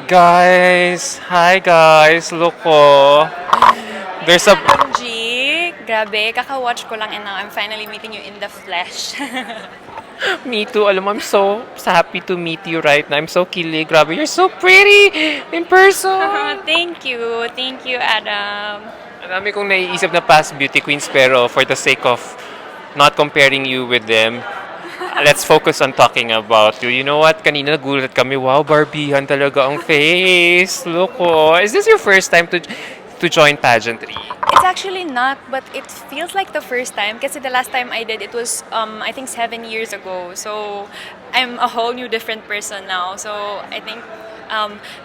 Guys, hi guys, look ko. There's a G, grabe, kaka-watch ko lang and now I'm finally meeting you in the flesh. me too. Alam mo, I'm so happy to meet you right now. I'm so kilig. Grabe, you're so pretty in person. Thank you, Adam. Ang dami kong naiisip na past beauty queens pero for the sake of not comparing you with them, let's focus on talking about you. You know what? Kanina nagulat kami. Wow, Barbihan talaga ang face. Look, oh. Is this your first time to join pageantry? It's actually not, but it feels like the first time kasi the last time I did it was I think 7 years ago. So I'm a whole new different person now. So I think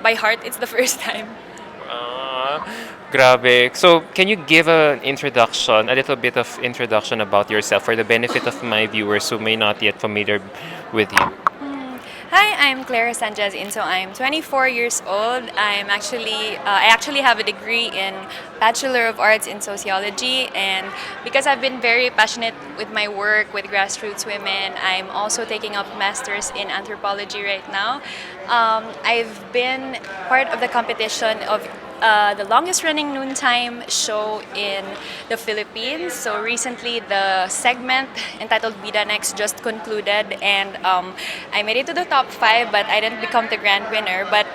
by heart it's the first time. Ah, grabe. So, can you give a little bit of introduction about yourself for the benefit of my viewers who may not yet familiar with you? Hi, I'm Clare Sanchez Inso. I'm 24 years old. I actually have a degree in Bachelor of Arts in Sociology, and because I've been very passionate with my work with grassroots women, I'm also taking up masters in anthropology right now. I've been part of the competition of the longest running noontime show in the Philippines. So recently, the segment entitled Vida Next just concluded, and I made it to the top five, but I didn't become the grand winner. But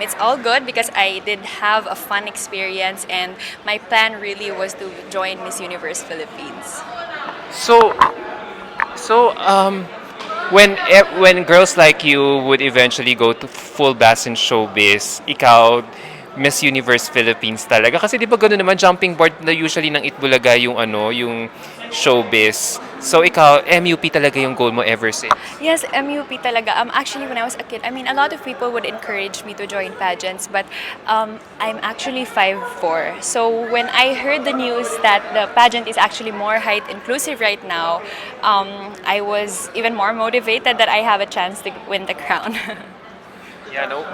it's all good because I did have a fun experience, and my plan really was to join Miss Universe Philippines. So, so, when girls like you would eventually go to full blast in showbiz, ikaw Miss Universe Philippines talaga kasi 'di ba gano'n naman jumping board na usually ng Itbulaga yung yung showbiz. So ikaw MUP talaga yung goal mo ever since. Yes, MUP talaga. Actually, when I was a kid, I mean, a lot of people would encourage me to join pageants, but I'm actually 5'4". So when I heard the news that the pageant is actually more height inclusive right now, I was even more motivated that I have a chance to win the crown. Yeah, no.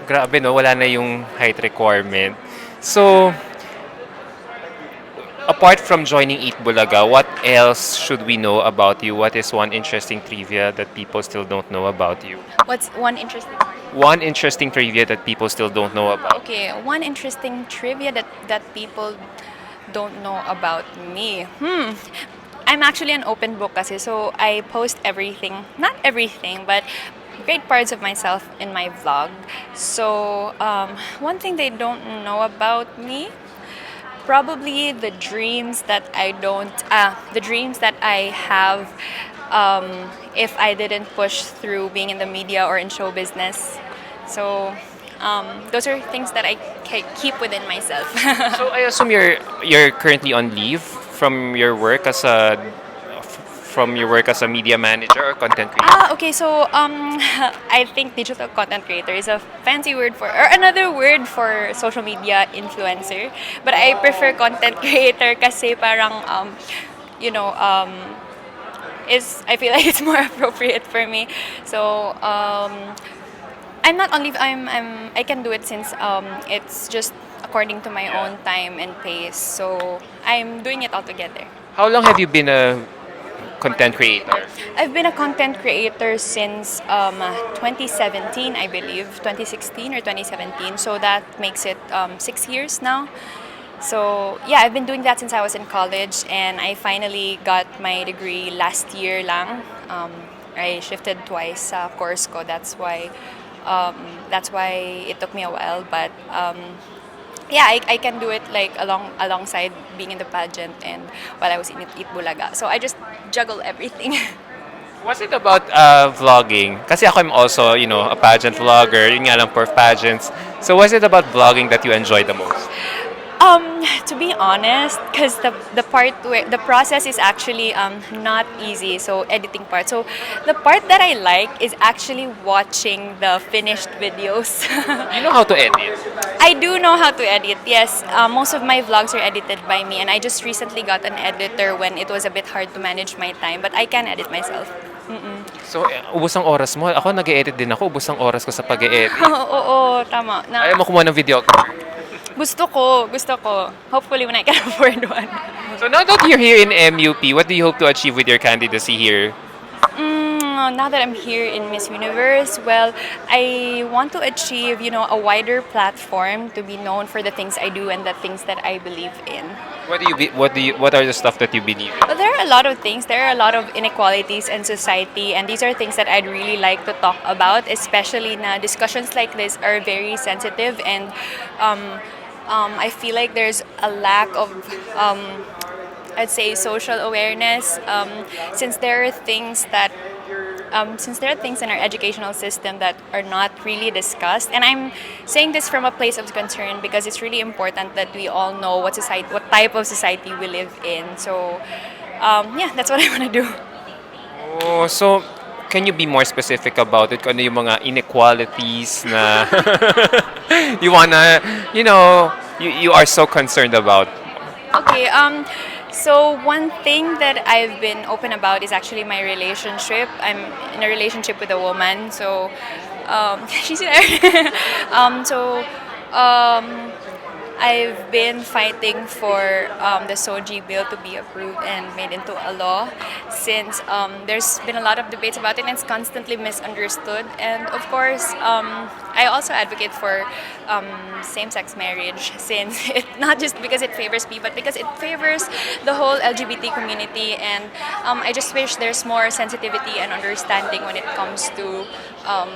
Grabe no, wala na yung height requirement. So apart from joining Eat Bulaga, what else should we know about you? What is one interesting trivia that people still don't know about you? What's one interesting? One interesting trivia that people still don't know about. Okay, one interesting trivia that people don't know about me. I'm actually an open book kasi, so I post everything. Not everything, but great parts of myself in my vlog. So, one thing they don't know about me, probably the dreams that I have if I didn't push through being in the media or in show business. So, those are things that I keep within myself. So I assume you're currently on leave from your work as a media manager or content creator. Okay. So I think digital content creator is a fancy word for, or another word for social media influencer. But I prefer content creator kasi parang you know is I feel like it's more appropriate for me. So I'm not on leave. I can do it since it's just according to my own time and pace. So I'm doing it all together. How long have you been a content creator? I've been a content creator since 2017, I believe, 2016 or 2017. So that makes it 6 years now. So yeah, I've been doing that since I was in college, and I finally got my degree last year lang. I shifted twice sa course ko. That's why it took me a while, but yeah, I can do it like alongside being in the pageant and while I was in Itbulaga. So I just juggle everything. Was it about vlogging? Kasi ako I'm also, a pageant vlogger, yun nga lang for pageants. So was it about vlogging that you enjoyed the most? To be honest, because the part where the process is actually not easy, so editing part. So the part that I like is actually watching the finished videos. You know how to edit? I do know how to edit, yes. Most of my vlogs are edited by me, and I just recently got an editor when it was a bit hard to manage my time, but I can edit myself. So, ubos ang oras mo. Ako nag-edit din ako. Ubos ang oras ko sa pag-edit. Oo, tama. Ayaw mo kumuha ng videographer. Gusto ko. Hopefully when I can afford one. So now that you're here in MUP, what do you hope to achieve with your candidacy here? now that I'm here in Miss Universe, well, I want to achieve, a wider platform to be known for the things I do and the things that I believe in. What are the stuff that you believe in? Well, there are a lot of things. There are a lot of inequalities in society, and these are things that I'd really like to talk about, especially now discussions like this are very sensitive, and I feel like there's a lack of I'd say social awareness, since there are things that since there are things in our educational system that are not really discussed. And I'm saying this from a place of concern because it's really important that we all know what type of society we live in. So yeah, that's what I want to do. Oh, so can you be more specific about it? Kung ano yung mga inequalities na you wanna, you are so concerned about? Okay, so one thing that I've been open about is actually my relationship. I'm in a relationship with a woman, so she's there. So I've been fighting for the SOGI bill to be approved and made into a law, since there's been a lot of debates about it and it's constantly misunderstood. And of course, I also advocate for same-sex marriage, since not just because it favors me, but because it favors the whole LGBT community. And I just wish there's more sensitivity and understanding when it comes to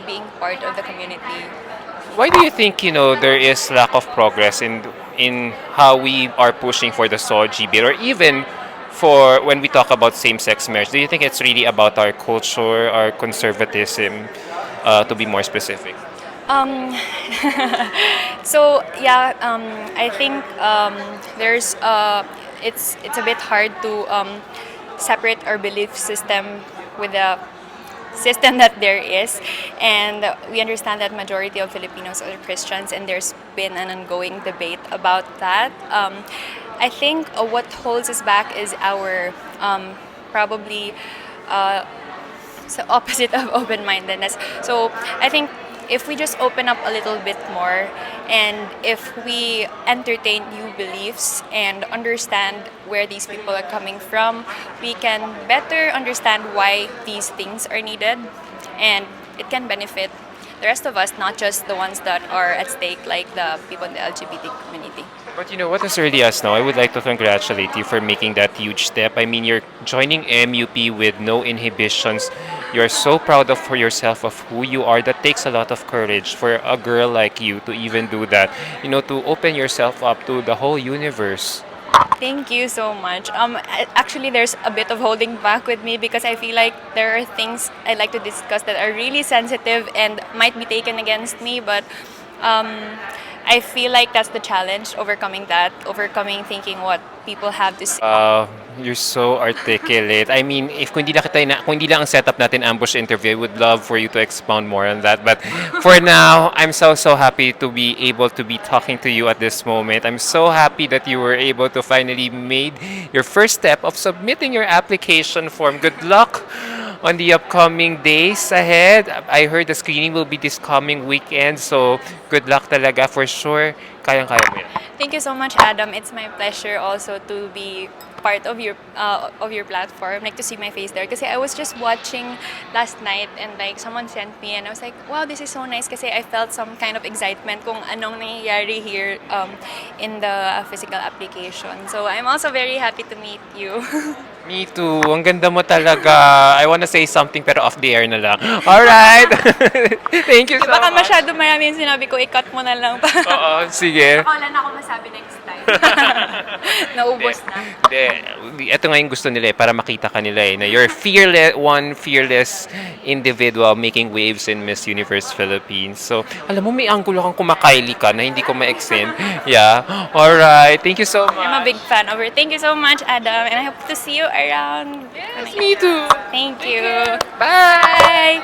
being part of the community. Why do you think there is lack of progress in how we are pushing for the SOGI bill, or even for when we talk about same-sex marriage? Do you think it's really about our culture, our conservatism, to be more specific? Um, so yeah, I think there's it's a bit hard to separate our belief system with the system that there is, and we understand that majority of Filipinos are Christians, and there's been an ongoing debate about that. I think what holds us back is our probably so opposite of open-mindedness. So I think if we just open up a little bit more, and if we entertain new beliefs and understand where these people are coming from, we can better understand why these things are needed, and it can benefit the rest of us, not just the ones that are at stake, like the people in the LGBT community. But what is really us now? I would like to congratulate you for making that huge step. I mean, you're joining MUP with no inhibitions. You're so proud of for yourself of who you are. That takes a lot of courage for a girl like you to even do that. To open yourself up to the whole universe. Thank you so much. Actually, there's a bit of holding back with me because I feel like there are things I'd like to discuss that are really sensitive and might be taken against me, but I feel like that's the challenge, overcoming thinking what people have to say. You're so articulate. I mean, if kung hindi lang ang setup natin ambush interview, I would love for you to expound more on that. But for now, I'm so happy to be able to be talking to you at this moment. I'm so happy that you were able to finally made your first step of submitting your application form. Good luck on the upcoming days ahead. I heard the screening will be this coming weekend, so good luck talaga for sure. Kayang-kaya mo yan. Thank you so much, Adam. It's my pleasure also to be part of your platform, like to see my face there. Kasi I was just watching last night, and like someone sent me, and I was like, wow, this is so nice. Kasi I felt some kind of excitement kung anong nangyayari here in the physical application. So I'm also very happy to meet you. Me too. Ang ganda mo talaga. I wanna say something pero off the air na lang. Alright. Thank you so Baka much. masyado marami yung sinabi ko, i-cut mo na lang. Oo, sige. Baka wala na ako masabi next time. Naubos na. Ito nga yung gusto nila para makita ka nila na you're fearless individual making waves in Miss Universe Philippines. So, alam mo, may anggulo kang kumakaili ka na hindi ko ma-extend. Yeah. Alright. Thank you so much. I'm a big fan of her. Thank you so much, Adam, and I hope to see you around. Yes, me too. Thank you. Bye! Bye!